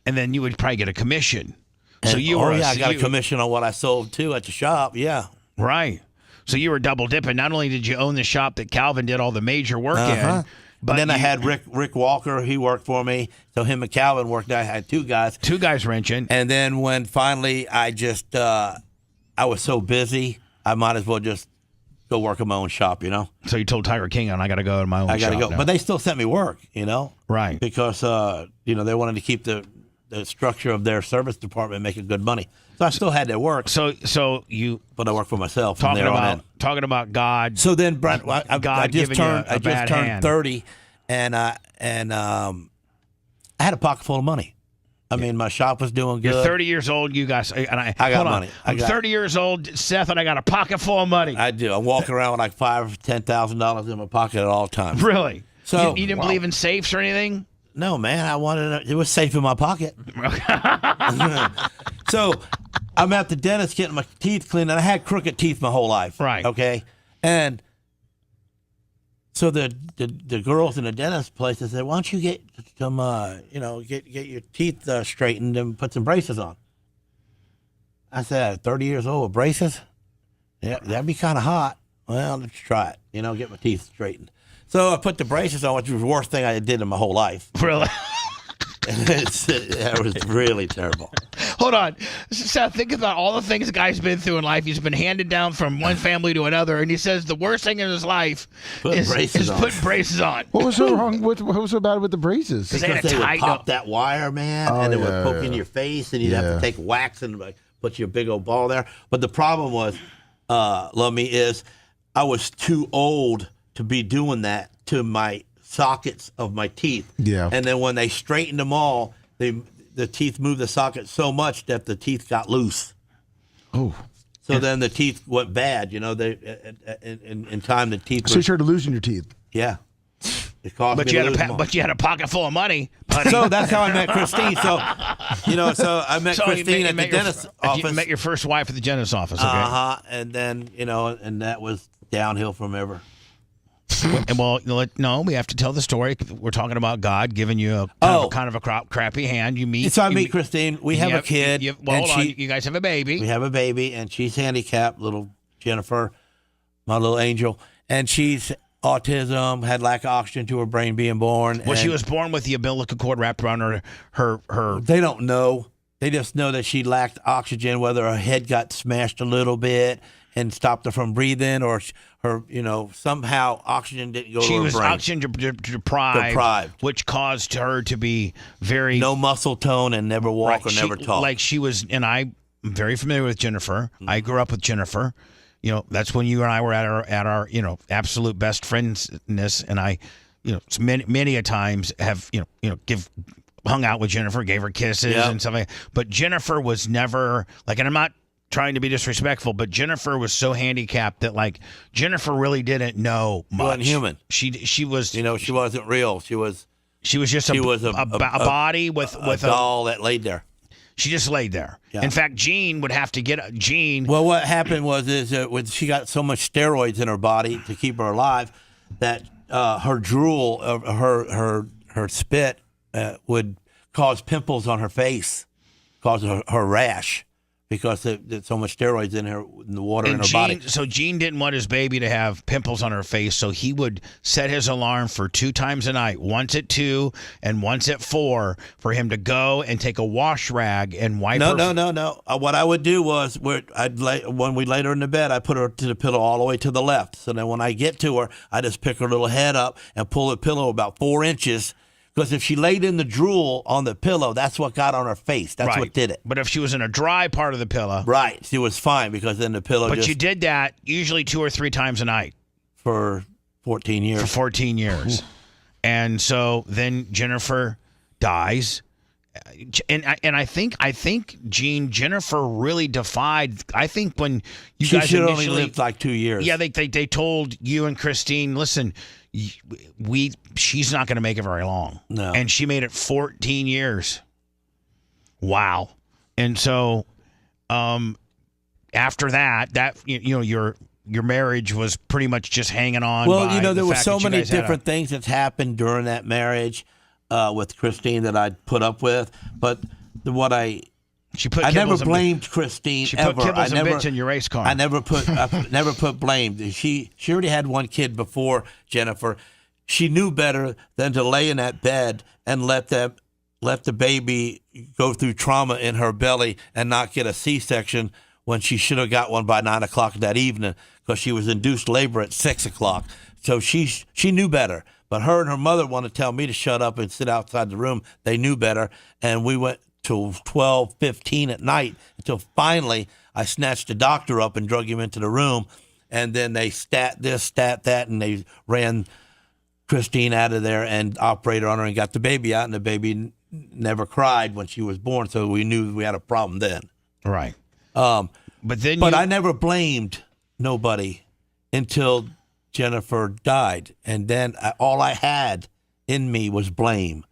And then you would probably get a commission. And, So you were I got a commission on what I sold too at the shop. Yeah. Right. So you were double dipping. Not only did you own the shop that Calvin did all the major work in, but and then I had Rick Walker. He worked for me. So him and Calvin worked. I had two guys. Two guys wrenching. And then when finally I just I was so busy, I might as well just go work in my own shop, you know. So you told Tiger King, I got to go to my own shop. I got to go. now. But they still sent me work, you know. Right. Because, they wanted to keep the structure of their service department making good money. So I still had to work. So you. But I worked for myself. Talking about God. So then, Brent, I just turned 30, and I had a pocket full of money. I mean, my shop was doing good. You're 30 years old, you guys. And I got money. I'm 30 years old, Seth, and I got a pocket full of money. I do. I'm walking around with like $5,000-$10,000 in my pocket at all times. Really? So you didn't believe in safes or anything? No, man. It was safe in my pocket. So I'm at the dentist getting my teeth cleaned, and I had crooked teeth my whole life. Right. Okay. And so the girls in the dentist place, they said, "Why don't you get some, get your teeth straightened and put some braces on?" I said, 30 years old with braces? Yeah, that'd be kind of hot. Well, let's try it. Get my teeth straightened. So I put the braces on, which was the worst thing I did in my whole life. Really? That was really terrible. Hold on. Seth, think about all the things the guy's been through in life. He's been handed down from one family to another, and he says the worst thing in his life is putting braces on. What was so wrong with? What was so bad with the braces? Because they would pop that wire, man, and it would poke in your face, and you'd have to take wax and put your big old ball there. But the problem was, is I was too old to be doing that to my sockets of my teeth. Yeah. And then when they straightened them all, the teeth moved the socket so much that the teeth got loose. Oh. So then the teeth went bad. They in time the teeth. So you started losing your teeth. Yeah. It cost me to lose them all. But you had a pocket full of money, buddy. So that's how I met Christine. So I met Christine at the dentist's office. You met your first wife at the dentist's office. Okay. And then and that was downhill from ever. Well, no, we have to tell the story. We're talking about God giving you kind of a crappy hand. You meet. So I meet Christine. We have a kid. Hold on. You guys have a baby. We have a baby, and she's handicapped, little Jennifer, my little angel, and she's autism, had lack of oxygen to her brain being born. Well, she was born with the umbilical cord wrapped around her. They don't know. They just know that she lacked oxygen, whether her head got smashed a little bit and stopped her from breathing, or her, somehow oxygen didn't go to her brain. She was oxygen deprived, which caused her to be very... No muscle tone and never walk or never talk. Like she was, and I'm very familiar with Jennifer. Mm-hmm. I grew up with Jennifer. That's when you and I were at our absolute best friendsness, and I, many a times have, hung out with Jennifer, gave her kisses and stuff like that. But Jennifer was never, and I'm not trying to be disrespectful, but Jennifer was so handicapped that Jennifer really didn't know much. She wasn't human. She was she wasn't real. She was just a body with a doll that laid there. She just laid there. Yeah. In fact, Gene would have to get Gene. Well, what happened was when she got so much steroids in her body to keep her alive that her drool, her spit would cause pimples on her face, cause her rash. Because there's so much steroids in the water in her body. So Gene didn't want his baby to have pimples on her face, so he would set his alarm for 2 times a night, once at 2 and once at 4, for him to go and take a wash rag and wipe her. No. What I would do was, when we laid her in the bed, I put her to the pillow all the way to the left. So then when I get to her, I just pick her little head up and pull the pillow about 4 inches. Because if she laid in the drool on the pillow, that's what got on her face. That's what did it. But if she was in a dry part of the pillow. Right. She was fine because then the pillow But you did that usually 2 or 3 times a night. For 14 years. For 14 years. And so then Jennifer dies. And I think Jennifer really defied. I think when you guys should initially only lived 2 years. Yeah, they told you and Christine, listen, she's not going to make it very long. No. And she made it 14 years. Wow. And so after that your marriage was pretty much just hanging on. Well, there were so many different things that's happened during that marriage with Christine that I'd put up with. But what I She put I never kibbles and- blamed Christine She ever. put kibbles I and never, bits in your race car. I never put blame. She already had one kid before Jennifer. She knew better than to lay in that bed and let the baby go through trauma in her belly and not get a C-section when she should have got one by 9 o'clock that evening because she was induced labor at 6 o'clock. So she knew better. But her and her mother wanted to tell me to shut up and sit outside the room. They knew better. And we went till 12:15 at night until finally I snatched the doctor up and drug him into the room. And then they stat this, stat that, and they ran Christine out of there and operated on her and got the baby out. And the baby never cried when she was born. So we knew we had a problem then. Right. But then I never blamed nobody until Jennifer died. And then all I had in me was blame.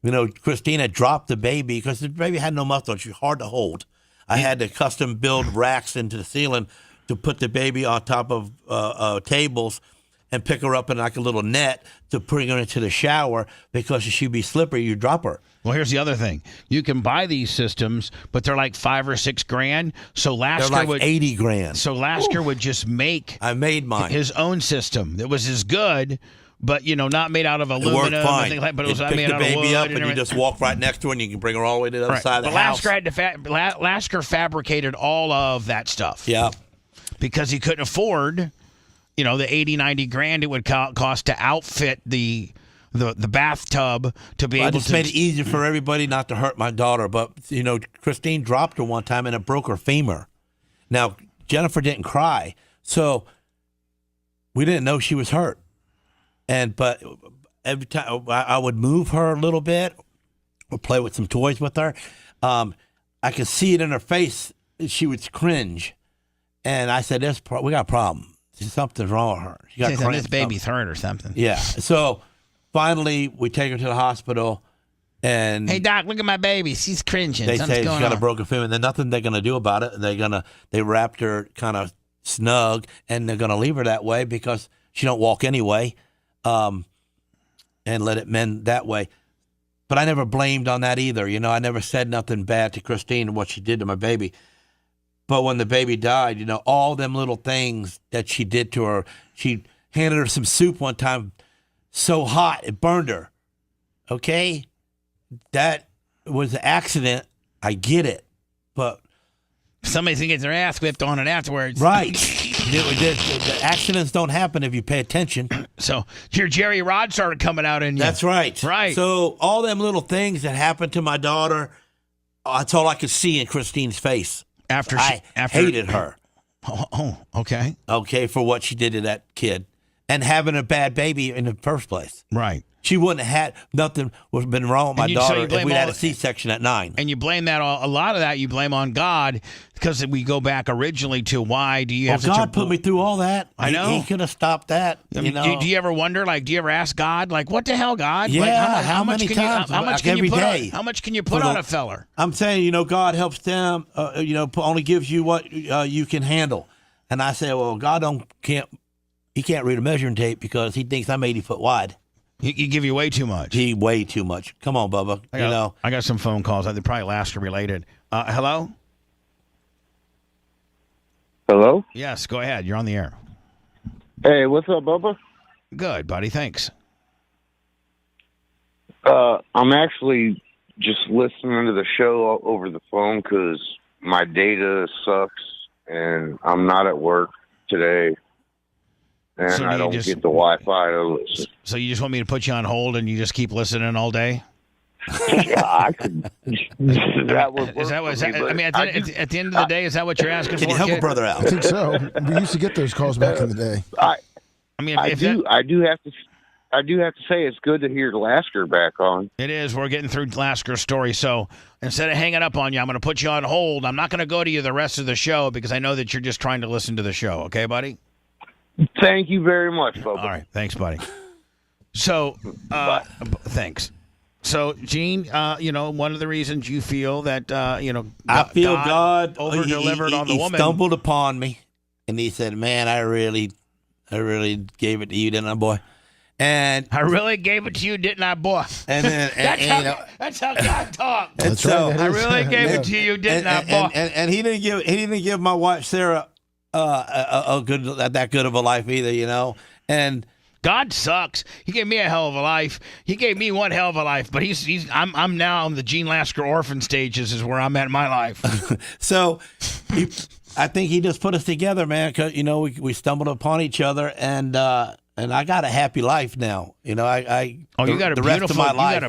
You know, Christina dropped the baby because the baby had no muscle. She was hard to hold. I had to custom build racks into the ceiling to put the baby on top of tables and pick her up in like a little net to bring her into the shower because if she'd be slippery, you drop her. Well, here's the other thing. You can buy these systems, but they're like $5 or $6 grand. So Lasker They're like would 80 grand. So Lasker would just make I made mine. his own system that was as good, but not made out of It worked aluminum and fine. things like. But it was You pick made the out of wood baby up and you everything. just walk right next to her and you can bring her all the way to the other Right. side of the But house. Lasker fabricated all of that stuff. Yeah. Because he couldn't afford, the 80, 90 grand it would cost to outfit the bathtub to be I able just to. made it easier for everybody not to hurt my daughter. But, Christine dropped her one time and it broke her femur. Now, Jennifer didn't cry. So we didn't know she was hurt. But every time I would move her a little bit or play with some toys with her, I could see it in her face. She would cringe. And I said, we got a problem. Something's wrong with her. She got cramps. This baby's hurt or something. Yeah. So finally, we take her to the hospital, and Hey doc, look at my baby. She's cringing. they Something's say she's going got a on. broken femur. And there's nothing they're gonna do about it. They wrapped her kind of snug, and they're gonna leave her that way because she don't walk anyway, and let it mend that way. But I never blamed on that either. I never said nothing bad to Christine and what she did to my baby. But when the baby died, all them little things that she did to her, she handed her some soup one time so hot it burned her. Okay? That was an accident. I get it. But Somebody's gonna get their ass whipped on it afterwards. right. The accidents don't happen if you pay attention. So your Jerry Rod started coming out in you. That's right. Right. So all them little things that happened to my daughter, that's all I could see in Christine's face. After I hated her. Oh, okay. Okay, for what she did to that kid and having a bad baby in the first place. Right. She wouldn't have had nothing would have been wrong with my So daughter you blame if we had all- a C-section at 9. And you blame that a lot of that you blame on God because we go back originally to why do you Well, have such God a put me through all that. I know. He could have stopped that. I mean, do you ever wonder, do you ever ask God, what the hell, God? Yeah, Like, how much many can times? You, how much Like can you every put day. on? How much can you put For on the- a feller? I'm saying, God helps them. Only gives you what you can handle. And I say, well, God can't read a measuring tape because he thinks I'm 80 foot wide. He give you way too much. He way too much. Come on, Bubba. I got some phone calls. They're probably Lasker related. Hello? Hello? Yes, go ahead. You're on the air. Hey, what's up, Bubba? Good, buddy. Thanks. I'm actually just listening to the show over the phone because my data sucks and I'm not at work today. And So do I you don't just- get the Wi-Fi to listen. So you just want me to put you on hold and you just keep listening all day? Yeah, I could. That would Is that what? work for me, but I mean, at the end of the day, is that what you're asking Can for? you help a kid? brother I out? think so. We used to get those calls back in the day. I mean, I if do. that- I do have to say it's good to hear Lasker back on. It is. We're getting through Lasker's story. So instead of hanging up on you, I'm going to put you on hold. I'm not going to go to you the rest of the show because I know that you're just trying to listen to the show. Okay, buddy? Thank you very much, Bubba. All right. Thanks, buddy. So, thanks. So, Gene, one of the reasons you feel that, I feel God over-delivered on the he woman. stumbled upon me, and he said, "Man, I really gave it to you, didn't I, boy?" And I really gave it to you, didn't I, boy? and then That's how God talks. and so right, that I is. really gave it to you, didn't I, boy? and he didn't give my wife Sarah that good of a life either, you know. And God sucks. He gave me a hell of a life. He gave me one hell of a life, but I'm now on the Gene Lasker orphan stages is where I'm at in my life. so I think he just put us together, man. 'Cause, you know, we stumbled upon each other, and I got a happy life now. You know, You got a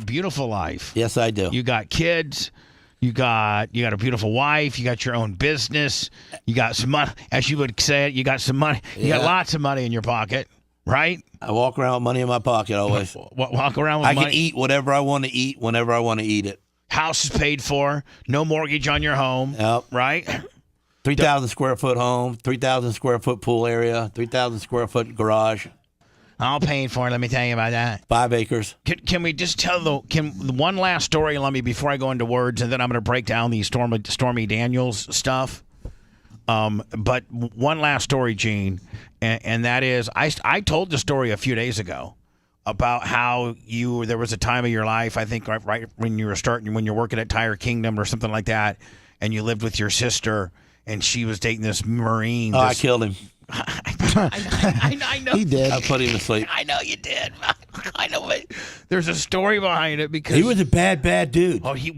beautiful life. Yes, I do. You got kids. You got a beautiful wife. You got your own business. You got some money, as you would say it. You got some money. You got lots of money in your pocket, right? I walk around with money in my pocket always. Walk around with money. I can eat whatever I want to eat whenever I want to eat it. House is paid for. No mortgage on your home. Yep. Right? 3,000 square foot home, 3,000 square foot pool area, 3,000 square foot garage, All paid for. Let me tell you about that. 5 acres. Can we just tell one last story? Let me before I go into words, and then I'm going to break down the Stormy Daniels stuff. But one last story, Gene, and that is I told the story a few days ago about how there was a time of your life, I think right when you were when you're working at Tire Kingdom or something like that, and you lived with your sister, and she was dating this Marine. I killed him. I know. He did. I put him to sleep. I know you did. I know it. There's a story behind it because He was a bad dude. Oh, he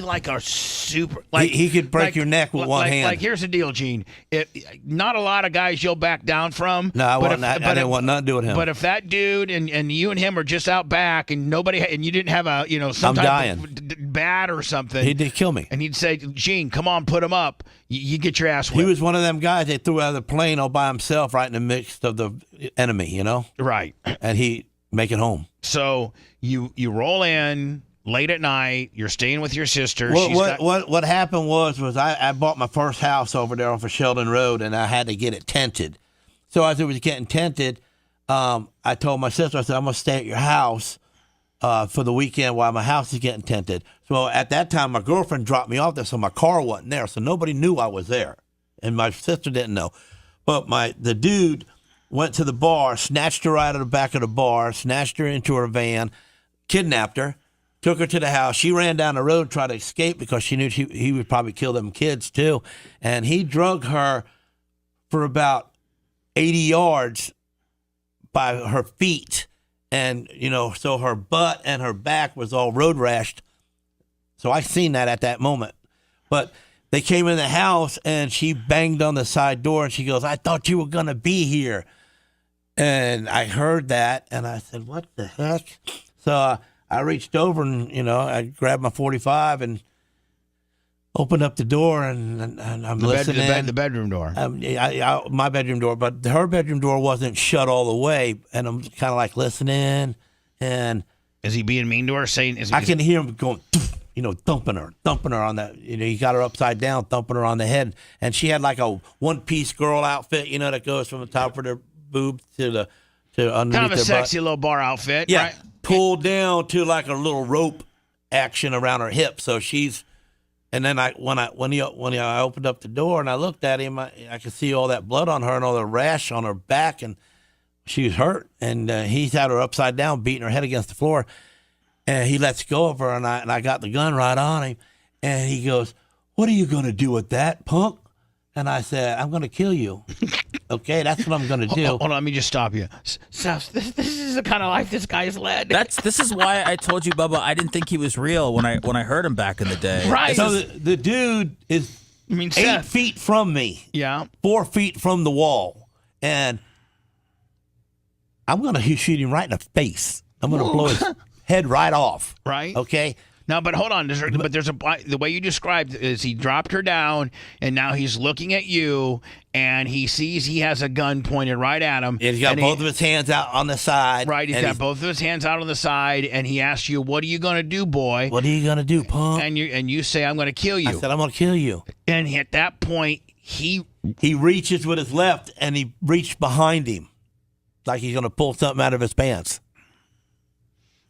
like a super like He could break your neck with one hand. Like here's the deal, Gene. Not a lot of guys you'll back down from. No, I didn't want nothing to do with him. But if that dude and you and him are just out back and you didn't have some I'm type dying. of bat or something, He did kill me. and he'd say, Gene, come on, put him up. You get your ass whipped. He was one of them guys they threw out of the plane all by himself right in the midst of the enemy, you know? Right. And he make it home. So you roll in late at night. You're staying with your sister. What happened was I bought my first house over there off of Sheldon Road, and I had to get it tented. So as it was getting tented, I told my sister, I said, I'm going to stay at your house for the weekend while my house is getting tented. So at that time, my girlfriend dropped me off there, so my car wasn't there. So nobody knew I was there, and my sister didn't know. But the dude went to the bar, snatched her out of the back of the bar, snatched her into her van, kidnapped her, took her to the house. She ran down the road, tried to escape because she knew he would probably kill them kids too. And he drug her for about 80 yards by her feet. And, so her butt and her back was all road rashed. So I seen that at that moment. But they came in the house, and she banged on the side door, and she goes, I thought you were going to be here. And I heard that, and I said, what the heck? So I reached over, and, I grabbed my .45 and opened up the door, and I'm listening. The bedroom door. My bedroom door, but her bedroom door wasn't shut all the way, and I'm kind of like listening, and is he being mean to her? I can hear him going, thumping her on that. He got her upside down, thumping her on the head, and she had like a one-piece girl outfit, that goes from the top of her boob to underneath kind of a their sexy butt. little bar outfit, Yeah, right? pulled down to like a little rope action around her hip. So she's, and then when I opened up the door and I looked at him, I could see all that blood on her and all the rash on her back, and she was hurt. And he's had her upside down, beating her head against the floor. And he lets go of her, and I got the gun right on him. And he goes, what are you going to do with that, punk? And I said, I'm going to kill you. Okay, that's what I'm going to do. Hold on, let me just stop you. Seth, this is the kind of life this guy's led. This is why I told you, Bubba, I didn't think he was real when I heard him back in the day. Right. So the dude is 8 Seth. feet from me. Yeah. 4 feet from the wall. And I'm going to shoot him right in the face. I'm going to blow his head right off. Right. Okay? Now, but hold on. The way you described is he dropped her down, and now he's looking at you, and he sees he has a gun pointed right at him. And he's got both of his hands out on the side. Right, he's got both of his hands out on the side, and he asks you, what are you going to do, boy? What are you going to do, punk? And you say, I'm going to kill you. I said, I'm going to kill you. And at that point, he reaches with his left, and he reached behind him like he's going to pull something out of his pants.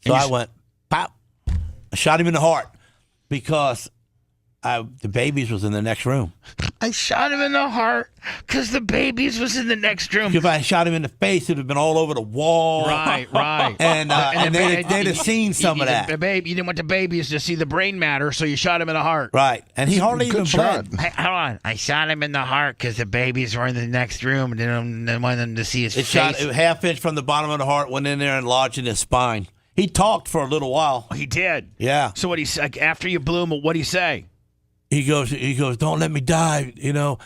So I went, pop. I shot him in the heart because the babies was in the next room. I shot him in the heart because the babies was in the next room. If I shot him in the face, it would have been all over the wall. Right. And they'd have seen some of that. You didn't want the babies to see the brain matter, so you shot him in the heart. Right. And he hardly even bled. Hey, hold on. I shot him in the heart because the babies were in the next room and didn't want them to see his face. Shot a half inch from the bottom of the heart, went in there and lodged in his spine. He talked for a little while. He did. Yeah. So what he said after you blew him, what did he say? He goes, don't let me die,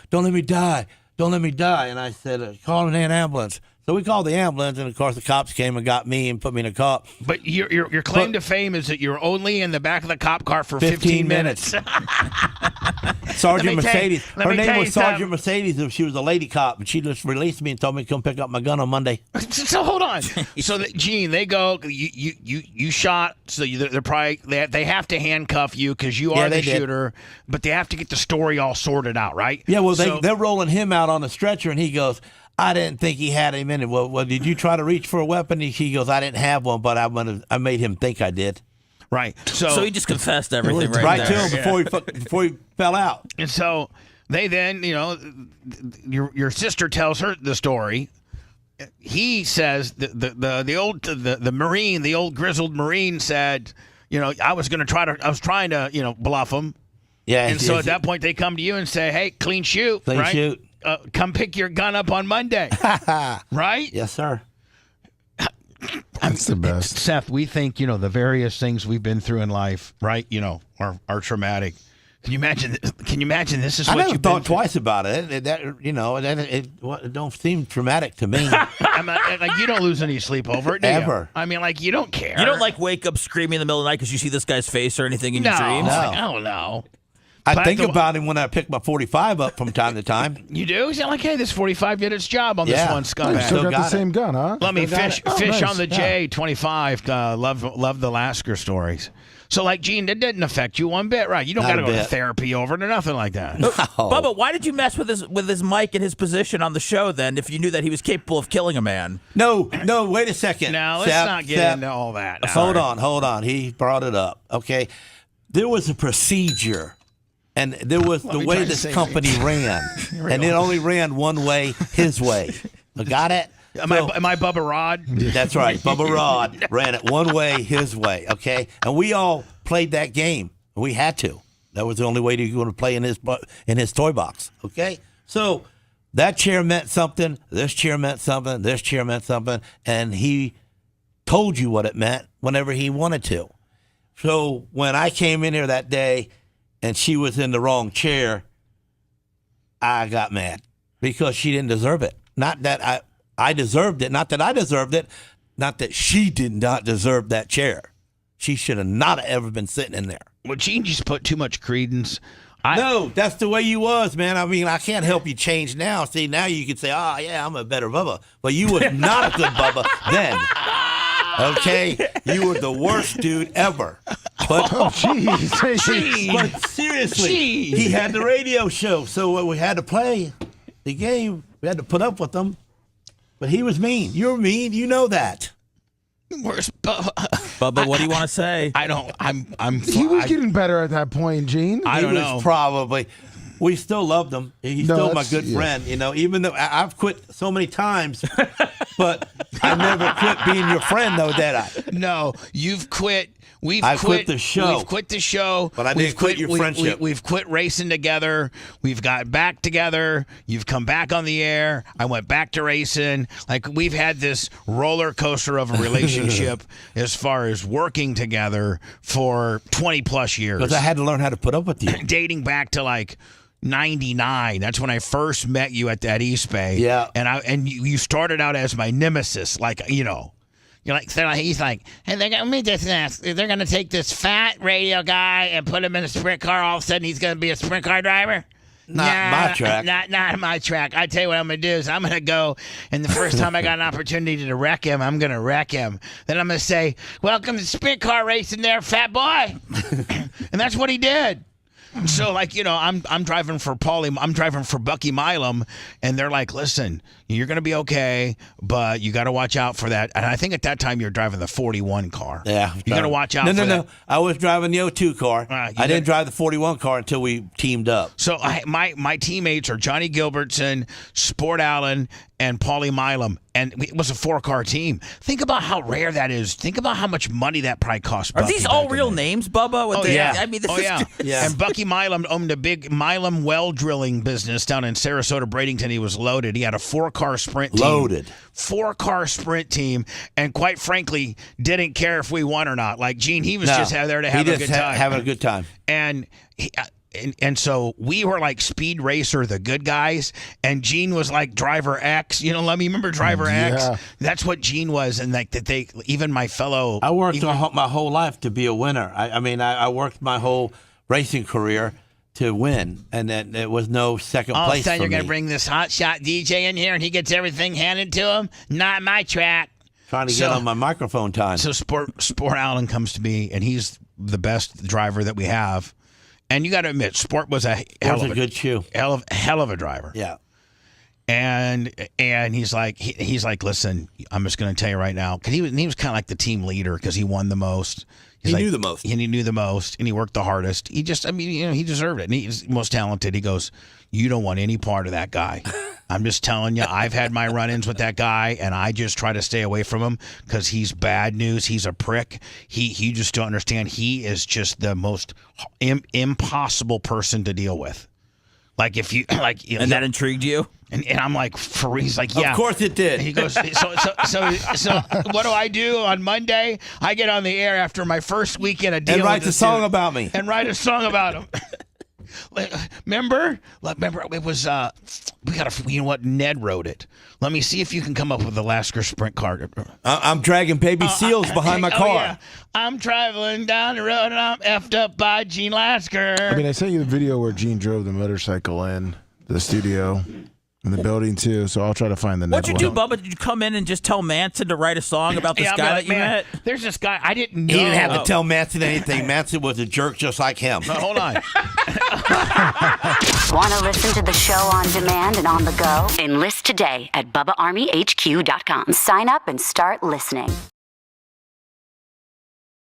don't let me die. Don't let me die. And I said, call an ambulance. So we called the ambulance, and of course the cops came and got me and put me in a car. But your claim to fame is that you're only in the back of the cop car for 15 minutes. Sergeant Mercedes. Her name was Sergeant Mercedes. She was a lady cop, and she just released me and told me to come pick up my gun on Monday. So hold on. So Gene, they go. You shot. So they're probably they have to handcuff you because you are the shooter. But they have to get the story all sorted out, right? Yeah. Well, they're rolling him out on a stretcher, and he goes, I didn't think he had him in it. Well, did you try to reach for a weapon? He goes, I didn't have one, but I made him think I did. Right. So he just confessed everything right there. To him before he fell out. And so they then, your sister tells her the story. He says the Marine, the old grizzled Marine said, I was trying to bluff him. Yeah. And so at that point they come to you and say, hey, clean shoot. Clean shoot. Come pick your gun up on Monday. Right? Yes, sir. That's the best. Seth, we think, the various things we've been through in life, right, are traumatic. Can you imagine this is what you've thought twice about it. It don't seem traumatic to me. You don't lose any sleep over it, do ever. You? I mean, you don't care. You don't wake up screaming in the middle of the night because you see this guy's face or anything in your dreams? No. I think about him when I pick my 45 up from time to time. You do? Is it hey, this 45 did its job on this one scumbag? You still got the same gun, huh? Let me fish nice. on the J25. Love the Lasker stories. So, Gene, that didn't affect you one bit, right? You don't got to go to therapy over it or nothing like that. No. Bubba, why did you mess with his mic and his position on the show then if you knew that he was capable of killing a man? No, wait a second. No, let's not get into all that. Hold on. He brought it up, okay? There was a procedure. And there was the way this company ran. And it only ran one way, his way. Got it? Am I Bubba Rod? That's right. Bubba Rod ran it one way, his way, okay? And we all played that game. We had to. That was the only way you were going to play in his toy box, okay? So that chair meant something. This chair meant something. This chair meant something. And he told you what it meant whenever he wanted to. So when I came in here that day, and she was in the wrong chair, I got mad because she didn't deserve it. Not that I deserved it. Not that I deserved it. Not that she did not deserve that chair. She should have not ever been sitting in there. Well, Gene just put too much credence. No, that's the way you was, man. I mean, I can't help you change now. See, now you can say, oh, yeah, I'm a better Bubba. But you was not a good Bubba then. Okay? You were the worst dude ever. But, But seriously, he had the radio show, so we had to play the game. We had to put up with him. But he was mean. You're mean. You know that. Where's Bubba? Bubba, what do you want to say? He was getting better at that point, Gene. I don't know. Probably. We still loved him. He's still my good friend, even though I've quit so many times, but I never quit being your friend, though, did I? No, you've quit. I quit the show. We've quit the show. But I didn't quit your friendship. We've quit racing together. We've got back together. You've come back on the air. I went back to racing. We've had this roller coaster of a relationship as far as working together for 20 plus years. Because I had to learn how to put up with you. Dating back to 99. That's when I first met you at that East Bay. Yeah. And you started out as my nemesis, he's like, hey, they're going to take this fat radio guy and put him in a sprint car. All of a sudden, he's going to be a sprint car driver. My track. Not my track. I tell you what I'm going to do is I'm going to go, and the first time I got an opportunity to wreck him, I'm going to wreck him. Then I'm going to say, welcome to sprint car racing there, fat boy. And that's what he did. So I'm driving for Paulie, I'm driving for Bucky Milam, and they're like, listen, You're going to be okay, but you got to watch out for that. And I think at that time you were driving the 41 car. Yeah. You got to watch out for that. No. I was driving the 02 car. I didn't drive the 41 car until we teamed up. So my teammates are Johnny Gilbertson, Sport Allen, and Paulie Milam. And it was a 4-car team. Think about how rare that is. Think about how much money that probably cost. Are these all real names, Bubba? Yeah. I mean, this is Yeah. And Bucky Milam owned a big Milam well drilling business down in Sarasota, Bradenton. He was loaded. He had a 4-car sprint team. Loaded. 4-car sprint team. And quite frankly, didn't care if we won or not. Like Gene, he was just there to have a good time. Having a good time. And and so we were like Speed Racer, the good guys, and Gene was like Driver X. You know, let me remember Driver X. That's what Gene was, and like that they even my fellow. I worked my whole life to be a winner. I worked my whole racing career to win, and then there was no second place. All of a sudden, for you're going me. to bring this hotshot DJ in here, and he gets everything handed to him. Not my track. Trying to get on my microphone time. So Sport Allen comes to me, and he's the best driver that we have. And you got to admit, Sport was a good shoe. hell of a driver. Yeah. And he's like, listen, I'm just going to tell you right now, because he was kind of like the team leader because he won the most. He knew the most. And he knew the most, and he worked the hardest. He just, he deserved it. And he's the most talented. He goes, you don't want any part of that guy. I'm just telling you, I've had my run-ins with that guy, and I just try to stay away from him because he's bad news. He's a prick. He just don't understand. He is just the most impossible person to deal with. Like if you like, and that intrigued you. And I'm like, he's like, yeah. Of course it did. And he goes, so what do I do on Monday? I get on the air after my first weekend of dealing And write with a song about me. And write a song about him. Remember, it was you know what? Ned wrote it. Let me see if you can come up with the Lasker sprint car. I'm dragging baby seals behind my car. Yeah. I'm traveling down the road and I'm effed up by Gene Lasker. I mean, I sent you the video where Gene drove the motorcycle in the studio and the building too. So I'll try to find the next What'd you do, Bubba? Did you come in and just tell Manson to write a song about this guy that you met? There's this guy I didn't know. He didn't have to tell Manson anything. Manson was a jerk just like him. No, hold on. Want to listen to the show on demand and on the go? Enlist today at BubbaArmyHQ.com. Sign up and start listening.